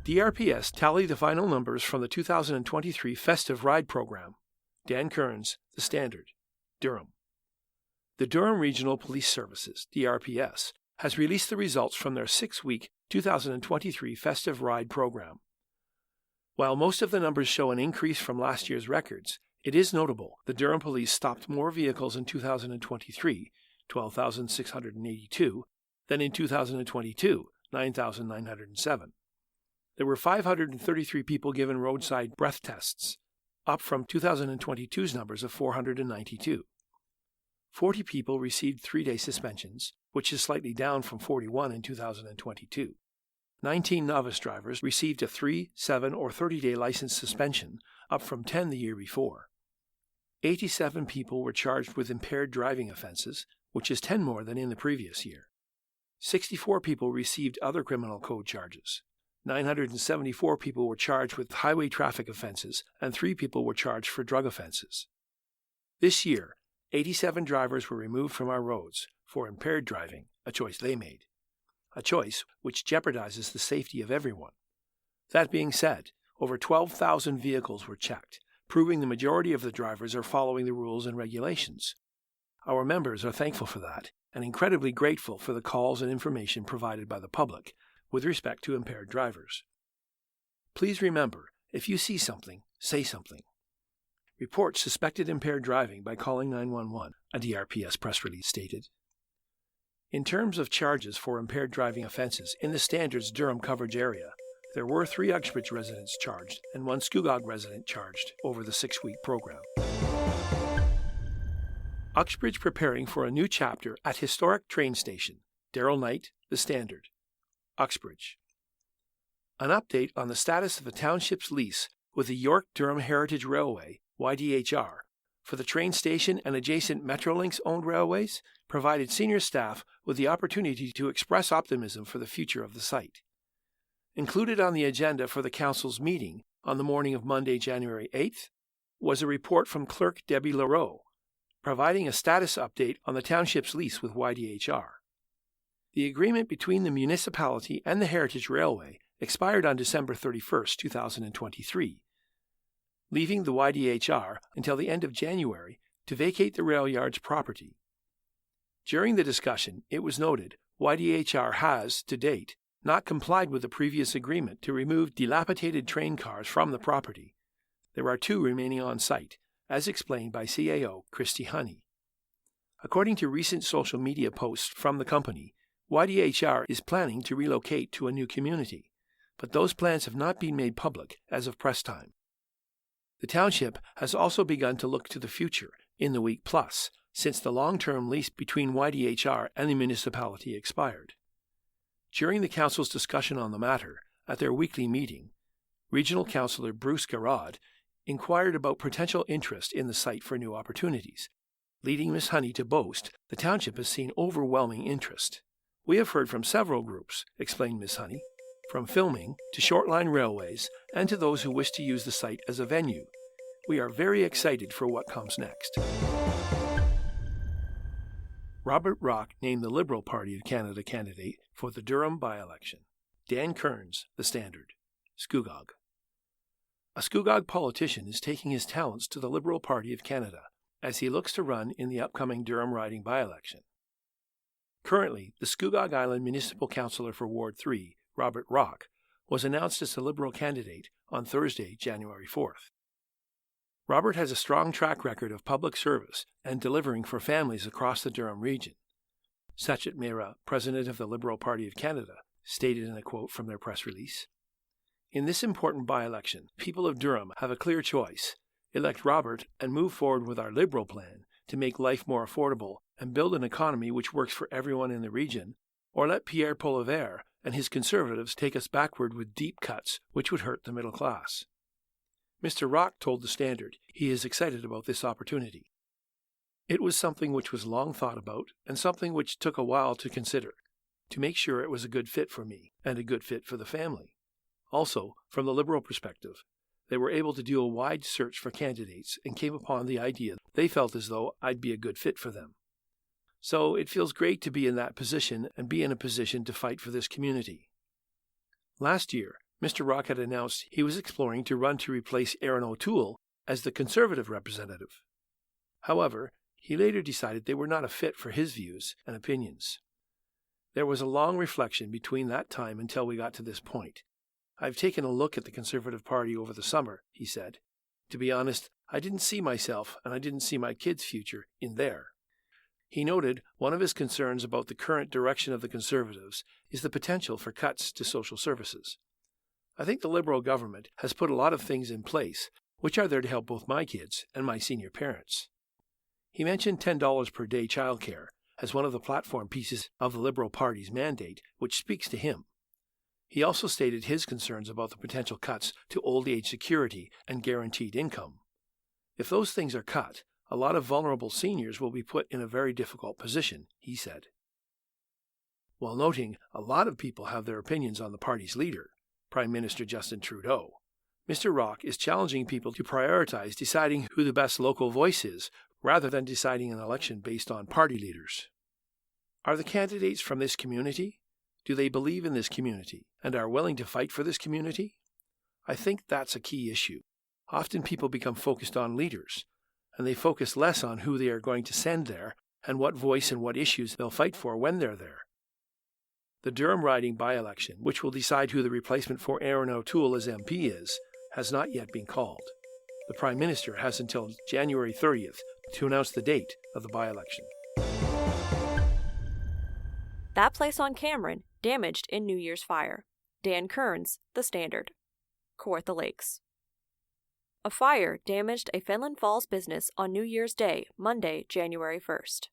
DRPS tallied the final numbers from the 2023 Festive Ride Program. Dan Kearns, The Standard, Durham. The Durham Regional Police Services, DRPS, has released the results from their 6-week 2023 Festive Ride Program. While most of the numbers show an increase from last year's records, it is notable the Durham Police stopped more vehicles in 2023, 12,682, than in 2022, 9,907. There were 533 people given roadside breath tests, up from 2022's numbers of 492. 40 people received 3-day suspensions, which is slightly down from 41 in 2022. 19 novice drivers received a 3, 7, or 30-day license suspension, up from 10 the year before. 87 people were charged with impaired driving offenses, which is 10 more than in the previous year. 64 people received other criminal code charges. 974 people were charged with highway traffic offenses, and 3 people were charged for drug offenses. This year, 87 drivers were removed from our roads for impaired driving, a choice they made. A choice which jeopardizes the safety of everyone. That being said, over 12,000 vehicles were checked, proving the majority of the drivers are following the rules and regulations. Our members are thankful for that, and incredibly grateful for the calls and information provided by the public with respect to impaired drivers. Please remember, if you see something, say something. Report suspected impaired driving by calling 911, a DRPS press release stated. In terms of charges for impaired driving offenses in the Standard's Durham coverage area, there were 3 Uxbridge residents charged and 1 Scugog resident charged over the 6-week program. Uxbridge preparing for a new chapter at historic train station. Daryl Knight, The Standard, Uxbridge. An update on the status of the township's lease with the York-Durham Heritage Railway, YDHR, for the train station and adjacent Metrolinx-owned railways provided senior staff with the opportunity to express optimism for the future of the site. Included on the agenda for the Council's meeting on the morning of Monday, January 8th, was a report from Clerk Debbie Leroux, providing a status update on the township's lease with YDHR. The agreement between the municipality and the Heritage Railway expired on December 31, 2023, leaving the YDHR until the end of January to vacate the rail yard's property. During the discussion, it was noted YDHR has, to date, not complied with the previous agreement to remove dilapidated train cars from the property. There are 2 remaining on site, as explained by CAO Christy Honey. According to recent social media posts from the company, YDHR is planning to relocate to a new community, but those plans have not been made public as of press time. The township has also begun to look to the future in the week plus, since the long-term lease between YDHR and the municipality expired. During the Council's discussion on the matter at their weekly meeting, Regional Councillor Bruce Garrod inquired about potential interest in the site for new opportunities, leading Ms. Honey to boast the township has seen overwhelming interest. We have heard from several groups, explained Ms. Honey, from filming to short-line railways and to those who wish to use the site as a venue. We are very excited for what comes next. Robert Rock named the Liberal Party of Canada candidate for the Durham by-election. Dan Kearns, The Standard, Scugog. A Scugog politician is taking his talents to the Liberal Party of Canada as he looks to run in the upcoming Durham riding by-election. Currently, the Scugog Island Municipal Councillor for Ward 3, Robert Rock, was announced as the Liberal candidate on Thursday, January 4th. Robert has a strong track record of public service and delivering for families across the Durham region. Sachet Mehra, president of the Liberal Party of Canada, stated in a quote from their press release. In this important by-election, people of Durham have a clear choice. Elect Robert and move forward with our Liberal plan to make life more affordable and build an economy which works for everyone in the region, or let Pierre Poilievre and his Conservatives take us backward with deep cuts which would hurt the middle class. Mr. Rock told The Standard he is excited about this opportunity. It was something which was long thought about and something which took a while to consider, to make sure it was a good fit for me and a good fit for the family. Also, from the Liberal perspective, they were able to do a wide search for candidates and came upon the idea they felt as though I'd be a good fit for them. So it feels great to be in that position and be in a position to fight for this community. Last year, Mr. Rock had announced he was exploring to run to replace Aaron O'Toole as the Conservative representative. However, he later decided they were not a fit for his views and opinions. There was a long reflection between that time until we got to this point. I've taken a look at the Conservative Party over the summer, he said. To be honest, I didn't see myself and I didn't see my kids' future in there. He noted one of his concerns about the current direction of the Conservatives is the potential for cuts to social services. I think the Liberal government has put a lot of things in place which are there to help both my kids and my senior parents. He mentioned $10 per day childcare as one of the platform pieces of the Liberal Party's mandate, which speaks to him. He also stated his concerns about the potential cuts to old age security and guaranteed income. If those things are cut, a lot of vulnerable seniors will be put in a very difficult position, he said. While noting a lot of people have their opinions on the party's leader, Prime Minister Justin Trudeau, Mr. Rock is challenging people to prioritize deciding who the best local voice is rather than deciding an election based on party leaders. Are the candidates from this community? Do they believe in this community and are willing to fight for this community? I think that's a key issue. Often people become focused on leaders, and they focus less on who they are going to send there and what voice and what issues they'll fight for when they're there. The Durham riding by-election, which will decide who the replacement for Aaron O'Toole as MP is, has not yet been called. The Prime Minister has until January 30th to announce the date of the by-election. That place on Cameron damaged in New Year's fire. Dan Kearns, The Standard. Kawartha Lakes. A fire damaged a Fenland Falls business on New Year's Day, Monday, January 1st.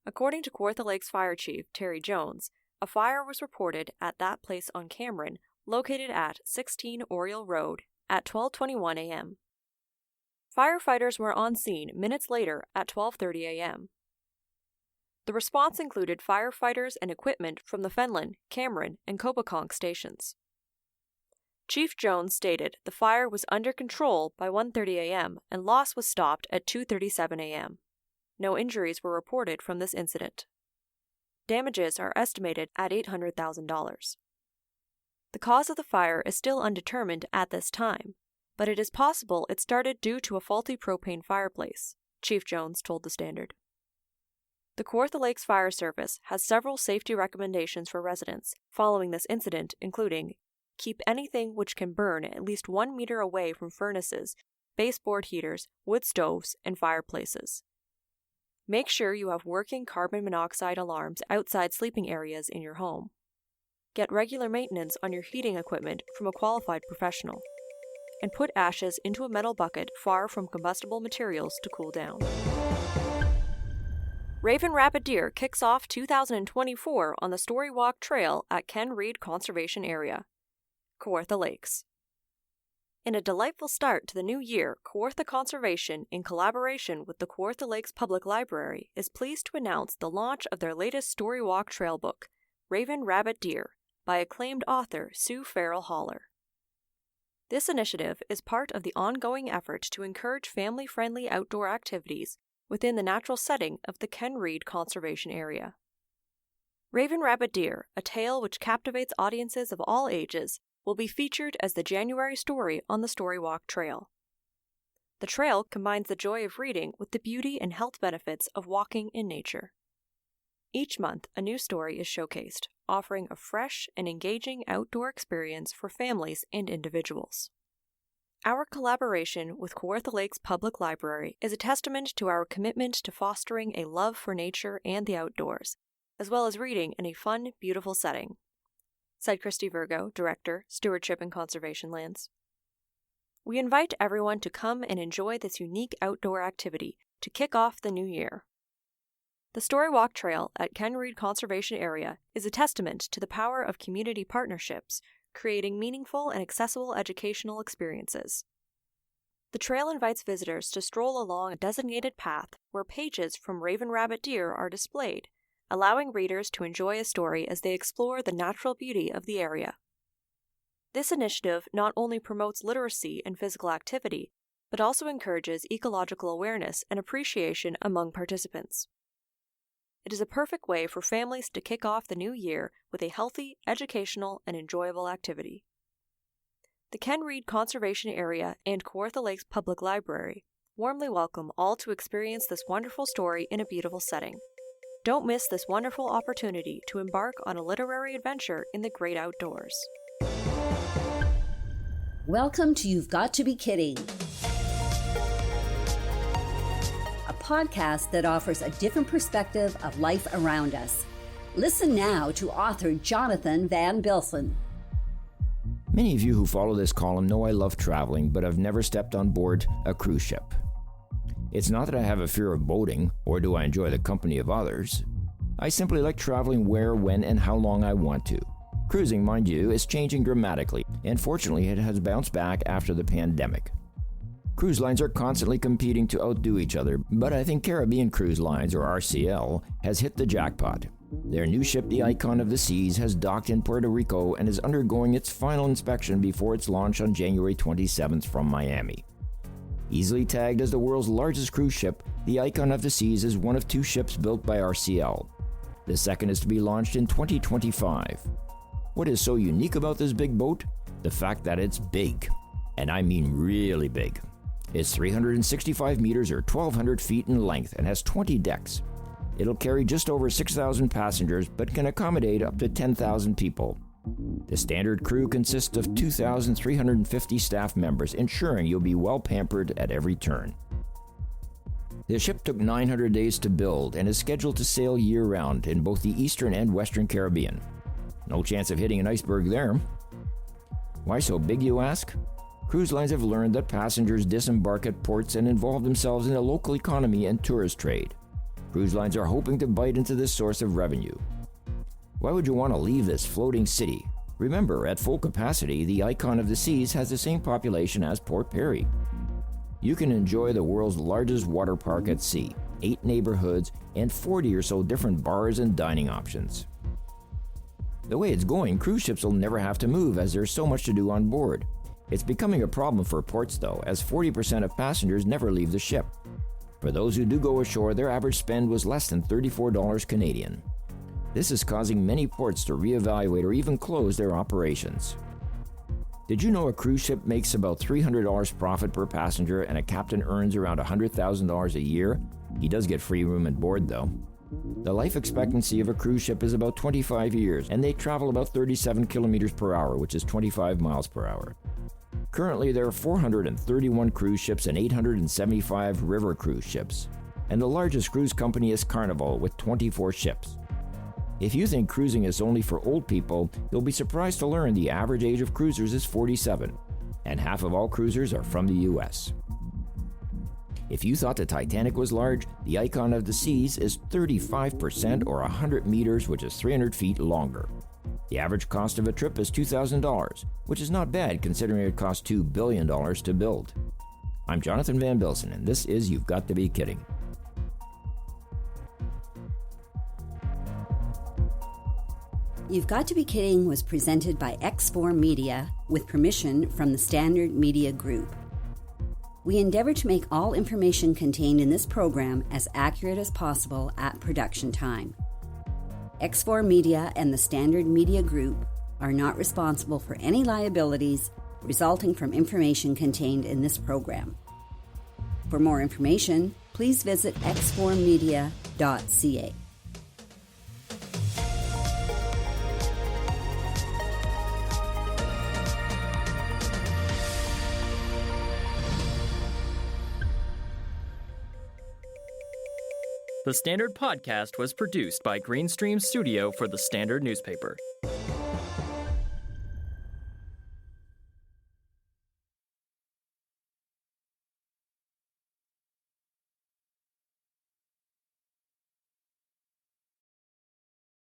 According to Kawartha Lakes Fire Chief Terry Jones, a fire was reported at that place on Cameron, located at 16 Oriole Road, at 12:21 a.m. Firefighters were on scene minutes later at 12:30 a.m. The response included firefighters and equipment from the Fenland, Cameron, and Copaconk stations. Chief Jones stated the fire was under control by 1:30 a.m. and loss was stopped at 2:37 a.m. No injuries were reported from this incident. Damages are estimated at $800,000. The cause of the fire is still undetermined at this time, but it is possible it started due to a faulty propane fireplace, Chief Jones told The Standard. The Kawartha Lakes Fire Service has several safety recommendations for residents following this incident, including keep anything which can burn at least 1 meter away from furnaces, baseboard heaters, wood stoves, and fireplaces. Make sure you have working carbon monoxide alarms outside sleeping areas in your home. Get regular maintenance on your heating equipment from a qualified professional. And put ashes into a metal bucket far from combustible materials to cool down. Raven Rapid Deer kicks off 2024 on the Story Walk Trail at Ken Reed Conservation Area. Kawartha Lakes. In a delightful start to the new year, Kawartha Conservation, in collaboration with the Kawartha Lakes Public Library, is pleased to announce the launch of their latest Story Walk Trail book, Raven Rabbit Deer, by acclaimed author Sue Farrell Haller. This initiative is part of the ongoing effort to encourage family-friendly outdoor activities within the natural setting of the Ken Reed Conservation Area. Raven Rabbit Deer, a tale which captivates audiences of all ages, will be featured as the January story on the Story Walk Trail. The trail combines the joy of reading with the beauty and health benefits of walking in nature. Each month, a new story is showcased, offering a fresh and engaging outdoor experience for families and individuals. Our collaboration with Kawartha Lakes Public Library is a testament to our commitment to fostering a love for nature and the outdoors, as well as reading in a fun, beautiful setting, said Christy Virgo, Director, Stewardship and Conservation Lands. We invite everyone to come and enjoy this unique outdoor activity to kick off the new year. The Story Walk Trail at Ken Reed Conservation Area is a testament to the power of community partnerships, creating meaningful and accessible educational experiences. The trail invites visitors to stroll along a designated path where pages from Raven Rabbit Deer are displayed, allowing readers to enjoy a story as they explore the natural beauty of the area. This initiative not only promotes literacy and physical activity, but also encourages ecological awareness and appreciation among participants. It is a perfect way for families to kick off the new year with a healthy, educational, and enjoyable activity. the Ken Reed Conservation Area and Kawartha Lakes Public Library warmly welcome all to experience this wonderful story in a beautiful setting. Don't miss this wonderful opportunity to embark on a literary adventure in the great outdoors. Welcome to You've Got to Be Kidding, a podcast that offers a different perspective of life around us. Listen now to author Jonathan van Bilsen. Many of you who follow this column know I love traveling, but I've never stepped on board a cruise ship. It's not that I have a fear of boating, or do I enjoy the company of others. I simply like traveling where, when, and how long I want to. Cruising, mind you, is changing dramatically, and fortunately it has bounced back after the pandemic. Cruise lines are constantly competing to outdo each other, but I think Caribbean Cruise Lines, or RCL, has hit the jackpot. Their new ship, the Icon of the Seas, has docked in Puerto Rico and is undergoing its final inspection before its launch on January 27th from Miami. Easily tagged as the world's largest cruise ship, the Icon of the Seas is one of two ships built by RCL. The second is to be launched in 2025. What is so unique about this big boat? The fact that it's big. And I mean really big. It's 365 meters or 1,200 feet in length and has 20 decks. It'll carry just over 6,000 passengers but can accommodate up to 10,000 people. The standard crew consists of 2,350 staff members, ensuring you'll be well pampered at every turn. The ship took 900 days to build and is scheduled to sail year-round in both the Eastern and Western Caribbean. No chance of hitting an iceberg there. Why so big, you ask? Cruise lines have learned that passengers disembark at ports and involve themselves in the local economy and tourist trade. Cruise lines are hoping to bite into this source of revenue. Why would you want to leave this floating city? Remember, at full capacity, the Icon of the Seas has the same population as Port Perry. You can enjoy the world's largest water park at sea, 8 neighborhoods, and 40 or so different bars and dining options. The way it's going, cruise ships will never have to move as there's so much to do on board. It's becoming a problem for ports though, as 40% of passengers never leave the ship. For those who do go ashore, their average spend was less than $34 Canadian. This is causing many ports to reevaluate or even close their operations. Did you know a cruise ship makes about $300 profit per passenger and a captain earns around $100,000 a year? He does get free room and board though. The life expectancy of a cruise ship is about 25 years, and they travel about 37 kilometers per hour, which is 25 miles per hour. Currently, there are 431 cruise ships and 875 river cruise ships, and the largest cruise company is Carnival with 24 ships. If you think cruising is only for old people, you'll be surprised to learn the average age of cruisers is 47, and half of all cruisers are from the US. If you thought the Titanic was large, the Icon of the Seas is 35% or 100 meters, which is 300 feet longer. The average cost of a trip is $2,000, which is not bad considering it cost $2 billion to build. I'm Jonathan van Bilsen, and this is You've Got to Be Kidding. You've Got to Be Kidding was presented by X4 Media with permission from the Standard Media Group. We endeavor to make all information contained in this program as accurate as possible at production time. X4 Media and the Standard Media Group are not responsible for any liabilities resulting from information contained in this program. For more information, please visit x4media.ca. The Standard Podcast was produced by Greenstream Studio for the Standard newspaper.